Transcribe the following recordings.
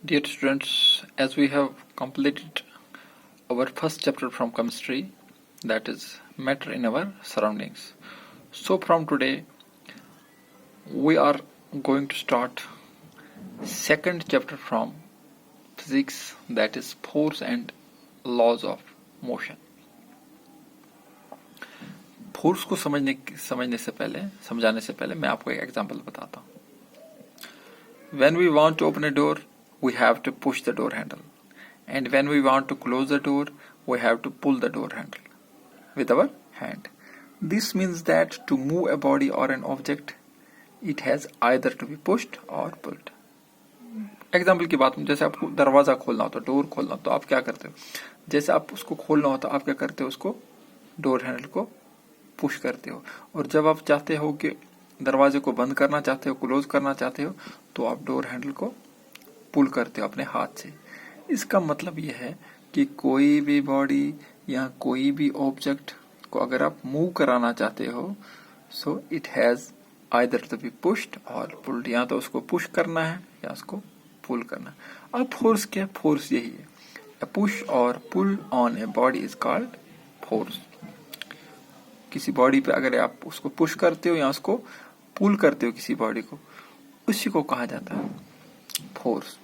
Dear students, as we have completed our first chapter from chemistry, that is matter in our surroundings. So from today, we are going to start second chapter from physics, that is force and laws of motion. Force को समझने से पहले समझाने से पहले मैं आपको एक एग्जांपल बताता हूँ. When we want to open a door, we have to push the door handle, and when we want to close the door, we have to pull the door handle with our hand. This means that to move a body or an object, it has either to be pushed or pulled. Example की बात, जैसे आपको दरवाजा खोलना हो तो door खोलना हो तो आप क्या करते हो, जैसे आप उसको खोलना हो तो आप क्या करते हो, उसको डोर हैंडल को पुश करते हो, और जब आप चाहते हो कि दरवाजे को बंद करना चाहते हो, क्लोज करना चाहते हो, तो आप डोर हैंडल को पुल करते हो अपने हाथ से. इसका मतलब यह है कि कोई भी बॉडी या कोई भी ऑब्जेक्ट को अगर आप मूव कराना चाहते हो, so it has either to be pushed और पुल्ड. या तो उसको पुश करना है या उसको पुल करना. अब फोर्स क्या है? फोर्स यही है, a push or pull on a body is called force. किसी बॉडी पे अगर आप उसको पुश करते हो या उसको पुल करते हो किसी बॉडी को, उसी को कहा जाता है फोर्स.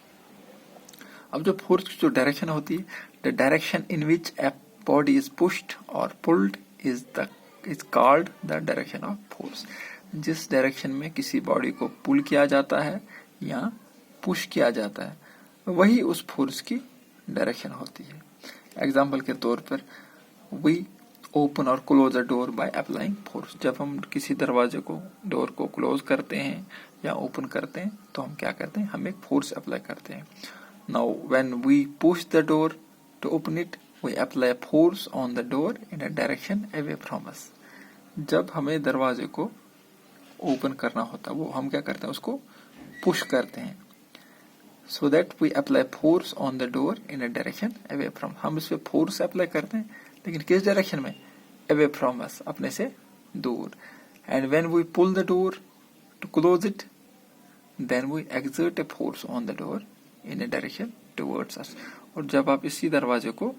अब जो फोर्स की जो डायरेक्शन होती है, the direction in which a body is pushed और pulled is called the direction of force. जिस डायरेक्शन में किसी बॉडी को पुल किया जाता है या पुश किया जाता है, वही उस फोर्स की डायरेक्शन होती है. एग्जाम्पल के तौर पर, वी ओपन और close the door by applying force. जब हम किसी दरवाजे को, डोर को क्लोज करते हैं या ओपन करते हैं तो हम क्या करते हैं, हम एक फोर्स अप्लाई करते हैं. Now when we push the door to open it, we apply force on the door in a direction away from us. जब हमें दरवाजे को ओपन करना होता है, वो हम क्या करते हैं, उसको पुश करते हैं, so that we apply force on the door in a direction away from. हम इस पे फोर्स अप्लाई करते हैं, लेकिन किस डायरेक्शन में, away from us, अपने से दूर. and when we pull the door to close it, then we exert a force on the door in a direction towards us. और जब आप इसी दरवाजे को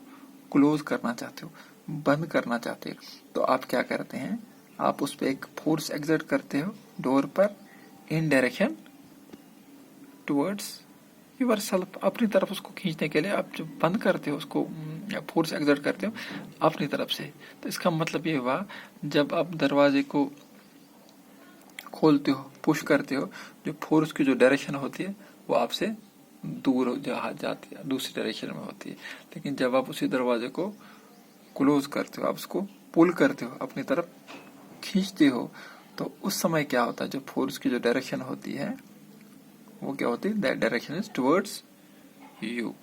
क्लोज करना चाहते हो, बंद करना चाहते हो, तो आप क्या करते हैं, आप उस पर एक फोर्स एक्सर्ट करते हो डोर पर इन डायरेक्शन टुवर्ड्स योरसेल्फ. अपनी तरफ उसको खींचने के लिए आप जब बंद करते हो, उसको फोर्स एक्सर्ट करते हो अपनी तरफ से. तो इसका मतलब ये हुआ, जब आप दरवाजे को खोलते हो, पुश करते हो, जो फोर्स की जो डायरेक्शन होती है वो आपसे दूर हो जाती है, दूसरी डायरेक्शन में होती है. लेकिन जब आप उसी दरवाजे को क्लोज करते हो, आप उसको पुल करते हो, अपनी तरफ खींचते हो, तो उस समय क्या होता है, जो फोर्स की जो डायरेक्शन होती है वो क्या होती है, that direction is towards you.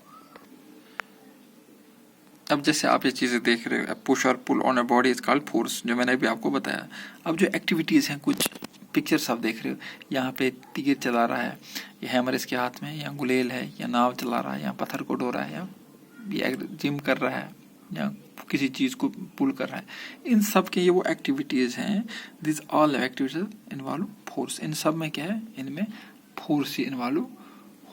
अब जैसे आप ये चीजें देख रहे हो, पुश और pull on a body is called force, जो मैंने भी आपको बताया. अब जो एक्टिविटीज हैं, कुछ पिक्चर्स आप देख रहे हो, यहाँ पे तीर चला रहा है, ये हैमर इसके हाथ में, या गुलेल है, या नाव चला रहा है, या पत्थर को ढो रहा है, या ये जिम कर रहा है, या किसी चीज को पुल कर रहा है. इन सब के ये वो एक्टिविटीज हैं, this all activities involve force. इन सब में क्या है, इनमें फोर्स ही इन्वॉल्व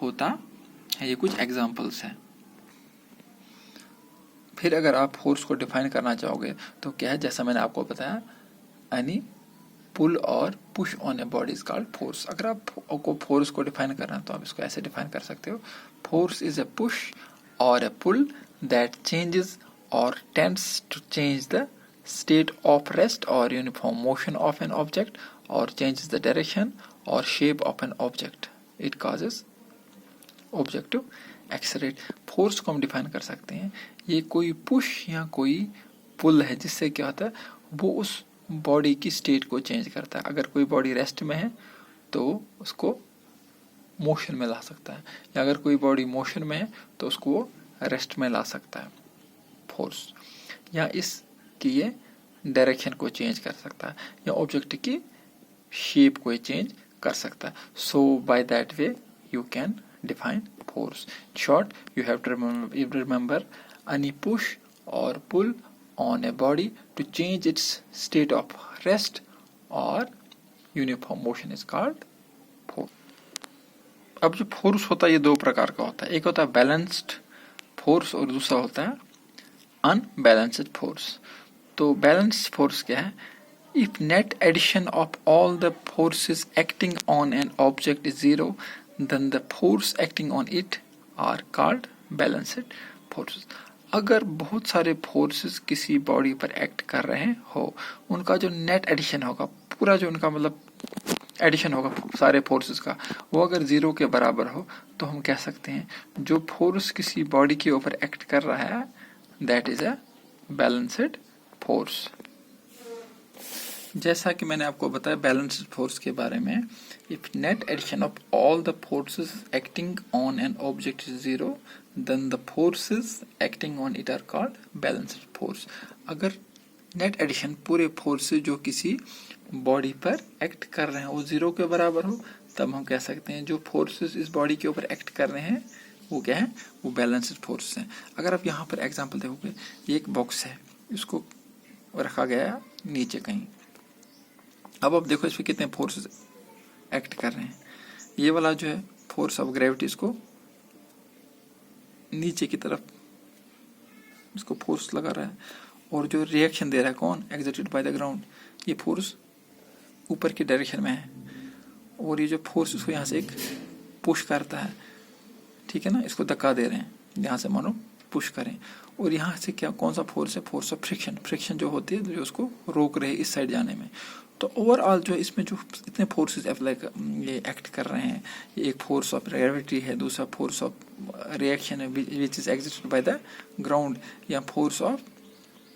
होता है. ये कुछ एग्जांपल्स हैं. फिर अगर आप फोर्स को डिफाइन करना चाहोगे तो क्या है, जैसा मैंने आपको बताया, एनी पुल और push on A body is called force. अगर आपको फोर्स को डिफाइन करना है तो आप इसको ऐसे डिफाइन कर सकते हो, force is a push or a pull that changes or tends to change the state of rest or uniform motion of an object or changes the direction or shape of an object. It causes object to accelerate. Force को हम define कर सकते हैं, ये कोई push या कोई पुल है, जिससे क्या होता है, वो उस बॉडी की स्टेट को चेंज करता है. अगर कोई बॉडी रेस्ट में है तो उसको मोशन में ला सकता है, या अगर कोई बॉडी मोशन में है तो उसको वो रेस्ट में ला सकता है फोर्स. या इसकी ये डायरेक्शन को चेंज कर सकता है, या ऑब्जेक्ट की शेप को चेंज कर सकता है. So by that way you can define force. In short, you have to remember any push or pull on a body to change its state of rest or uniform motion is called force. अब जो force होता है ये दो प्रकार का होता है, एक होता है बैलेंस्ड फोर्स और दूसरा होता है अनबैलेंस्ड फोर्स। तो बैलेंस्ड फोर्स क्या है? If net addition of all the forces acting on an object is zero then the force acting on it are called balanced forces. अगर बहुत सारे फोर्सेस किसी बॉडी पर एक्ट कर रहे हो, उनका जो नेट एडिशन होगा, पूरा जो उनका मतलब एडिशन होगा सारे फोर्सेस का, वो अगर जीरो के बराबर हो तो हम कह सकते हैं जो फोर्स किसी बॉडी के ऊपर एक्ट कर रहा है that is a balanced force. जैसा कि मैंने आपको बताया बैलेंस्ड फोर्स के बारे में, if net addition of all the forces acting on an object is zero then the forces acting on it are called balanced force. अगर नेट एडिशन पूरे फोर्सेस जो किसी बॉडी पर एक्ट कर रहे हैं वो जीरो के बराबर हो, तब हम कह सकते हैं जो फोर्सेस इस बॉडी के ऊपर एक्ट कर रहे हैं वो क्या है? वो बैलेंस्ड फोर्स हैं। अगर आप यहाँ पर एग्जांपल देखोगे, ये एक बॉक्स है, इसको रखा गया नीचे कहीं। अब आप देखो इस पर कितने फोर्सेस एक्ट कर रहे हैं। ये वाला जो है फोर्स ऑफ ग्रेविटी, इसको नीचे की तरफ इसको फोर्स लगा रहा है, और जो रिएक्शन दे रहा है कौन? एग्जर्टेड बाय द ग्राउंड, ये फोर्स ऊपर की डायरेक्शन में है, और ये जो फोर्स उसको यहाँ से एक पुश करता है, ठीक है ना, इसको धक्का दे रहे हैं, यहाँ से मानो पुश करें, और यहाँ से क्या कौन सा फोर्स है? Force of friction. फ्रिक्शन जो होती है जो उसको रोक रहे इस साइड जाने में। तो ओवरऑल जो इसमें जो इतने फोर्सेस अप्लाई ये एक्ट कर रहे हैं, ये एक फोर्स ऑफ ग्रेविटी है, दूसरा फोर्स ऑफ रिएक्शन है which is existed bye the ground, या फोर्स ऑफ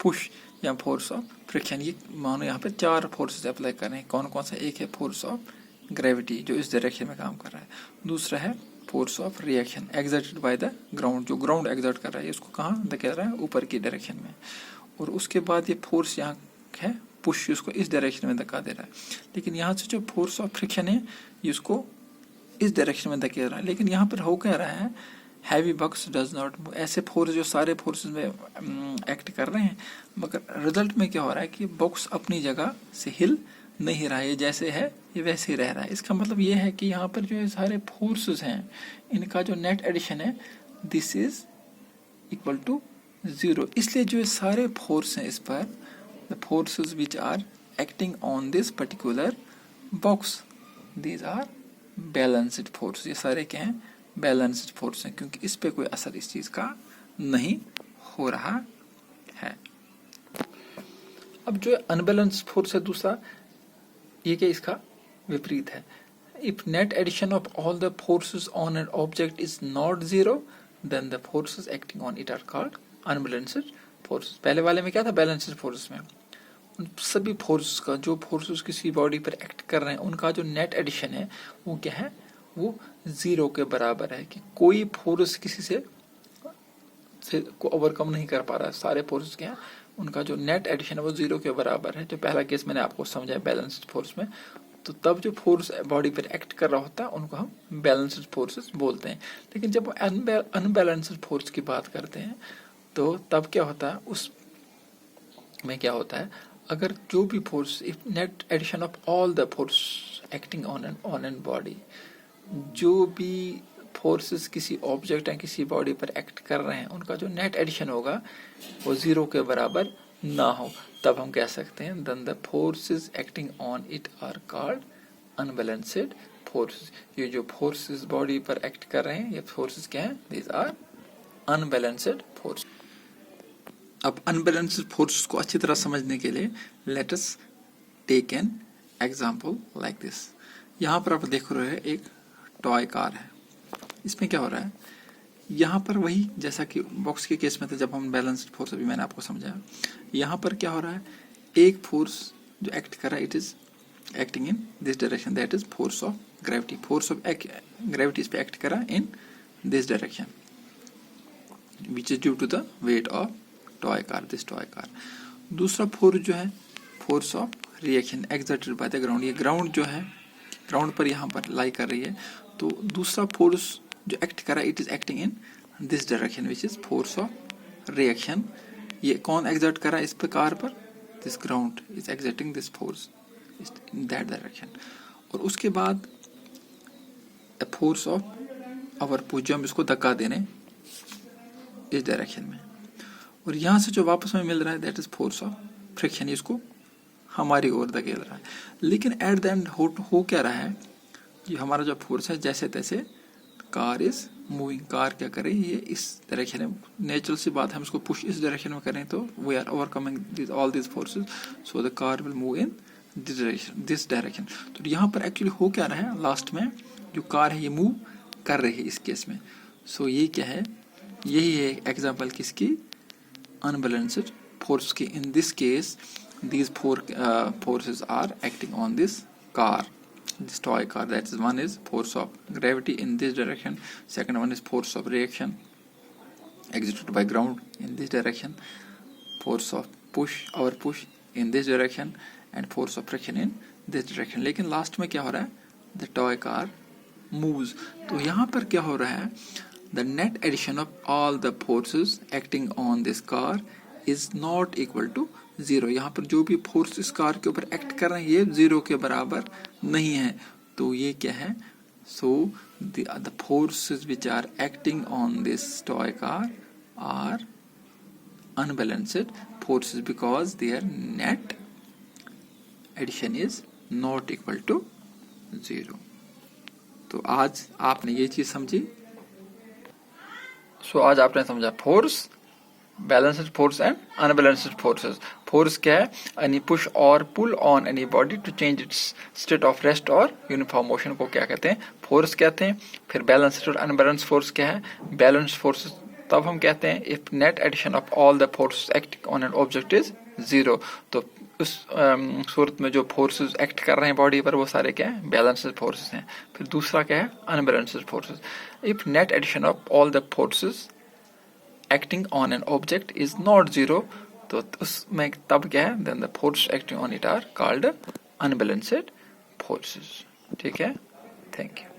पुश या फोर्स ऑफ फ्रिक्शन। ये मानो यहाँ पे चार फोर्सेस अप्लाई कर रहे हैं। कौन कौन सा? एक है फोर्स ऑफ ग्रेविटी जो इस डायरेक्शन में काम कर रहा है, दूसरा है force of reaction exerted by the ground, जो ग्राउंड एग्जर्ट कर रहा है, इसको कहाँ धकेल रहा है? ऊपर की डायरेक्शन में। और उसके बाद ये फोर्स यहाँ है पुश, उसको इस डायरेक्शन में धक्का दे रहा है। लेकिन यहाँ से जो फोर्स ऑफ फ्रिक्शन है ये उसको इस डायरेक्शन में धकेल रहा है। लेकिन यहाँ पर हो क्या रहा है? Heavy box does not move. ऐसे फोर्स जो सारे फोर्सेस में एक्ट कर रहे हैं, मगर रिजल्ट में क्या हो रहा है कि बॉक्स अपनी जगह से हिल नहीं रहा है, जैसे है ये वैसे ही रह रहा है। इसका मतलब ये है कि यहाँ पर जो सारे फोर्सेस हैं इनका जो नेट एडिशन है this is equal to zero. इसलिए जो सारे फोर्स हैं इस पर, the forces which are acting on this particular box, these are balanced force. ये सारे क्या हैं? बैलेंस्ड फोर्स हैं, क्योंकि इस पे कोई असर इस चीज का नहीं हो रहा है। अब जो अनबैलेंस्ड फोर्स है दूसरा, ये क्या? इसका विपरीत है। If net addition of all the forces on an object is not zero then the forces acting on it are called unbalanced forces. पहले वाले में क्या था? बैलेंस्ड फोर्सेस में उन सभी फोर्सेस का, जो फोर्सेस किसी बॉडी पर एक्ट कर रहे हैं, उनका जो नेट एडिशन है वो क्या है? वो जीरो के बराबर है, कि कोई फोर्स किसी से को ओवरकम नहीं कर पा रहा है। सारे फोर्सेस क्या है? उनका जो नेट एडिशन है वो जीरो के बराबर है। जो पहला केस मैंने आपको समझाया बैलेंस्ड फोर्स में, तो तब जो फोर्स बॉडी पर एक्ट कर रहा होता है उनको हम बैलेंस्ड फोर्सेस बोलते हैं। लेकिन जब अनबैलेंस्ड फोर्स की बात करते हैं तो तब क्या होता है? उस में क्या होता है? अगर जो भी force, if net addition of all the force acting on an body, जो भी फोर्सेस किसी ऑब्जेक्ट या किसी बॉडी पर एक्ट कर रहे हैं उनका जो नेट एडिशन होगा वो जीरो के बराबर ना हो, तब हम कह सकते हैं then the forces acting on it are called unbalanced forces. ये जो फोर्सेस बॉडी पर एक्ट कर रहे हैं ये फोर्सेस क्या हैं? These are unbalanced force. अब अनबैलेंस्ड फोर्सेस को अच्छी तरह समझने के लिए let us take an example like this. यहाँ पर आप देख रहे हैं एक टॉय कार है। इसमें क्या हो रहा है? यहाँ पर वही जैसा कि बॉक्स के केस में था, जब हम बैलेंस्ड फोर्स अभी मैंने आपको समझाया, यहाँ पर क्या हो रहा है? एक फोर्स जो एक्ट कर रहा है it is acting in this direction, that is force of gravity. Force of gravity इस पे एक्ट कर रहा है in this direction which is due to the weight of toy car, this toy car. दूसरा force जो है force of reaction exerted by the ground. ये ground जो है ग्राउंड पर यहाँ पर लाई कर रही है, तो दूसरा फोर्स जो एक्ट कर रहा है it is acting in this direction which is force of reaction. ये कौन एग्जर्ट कर रहा है इस पे कार पर? This ground is exerting this force in that direction. और उसके बाद a force of our push, जो हम इसको धक्का दे रहे हैं इस डायरेक्शन में, और यहाँ से जो वापस में मिल रहा है that is force of friction, इसको हमारी ओर धकेल रहा है। लेकिन एट द एंड हो क्या रहा है, ये हमारा जो फोर्स है जैसे तैसे कार इज मूविंग, कार क्या करे ये इस डायरेक्शन में, नेचुरल सी बात है, हम इसको पुश इस डायरेक्शन में करें तो we are overcoming all this forces, so the car will move in this direction. तो यहाँ पर एक्चुअली हो क्या रहा है, लास्ट में जो कार है ये मूव कर रही है इस केस में। सो ये क्या है, यही है एग्जाम्पल किसकी, अनबैलेंस्ड फोर्स की। In this case these four forces are acting on this car, this toy car. That is, one is force of gravity in this direction, second one is force of reaction exerted by ground in this direction, force of push, our push in this direction, and force of friction in this direction. लेकिन last में क्या हो रहा है, the toy car moves. तो यहाँ पर क्या हो रहा है, the net addition of all the forces acting on this car is not equal to zero. यहाँ पर जो भी फोर्स इस कार के ऊपर एक्ट कर रहे हैं ये जीरो के बराबर नहीं है। तो ये क्या है, so the forces which are acting on this toy car are unbalanced forces because their net addition is not equal to zero. तो आज आपने ये चीज समझी। सो आज आपने समझा force, balanced force and unbalanced forces. Force क्या है, एनी पुश और pull on any body to change its state of rest और यूनिफॉर्म मोशन को क्या कहते हैं, फोर्स कहते हैं। फिर बैलेंस्ड और अनबैलेंस्ड फोर्स क्या है, बैलेंस्ड फोर्सेस तब हम कहते हैं if net addition of all the forces acting on an object is zero. तो उस सूरत में जो फोर्सेस एक्ट कर रहे हैं बॉडी पर वो सारे क्या है, बैलेंस्ड फोर्सेस हैं। फिर दूसरा क्या है, unbalanced forces. If net addition of all the forces acting on an object is not zero, तो उसमें तब क्या है, then the forces acting on it are called unbalanced forces। ठीक है, थैंक यू।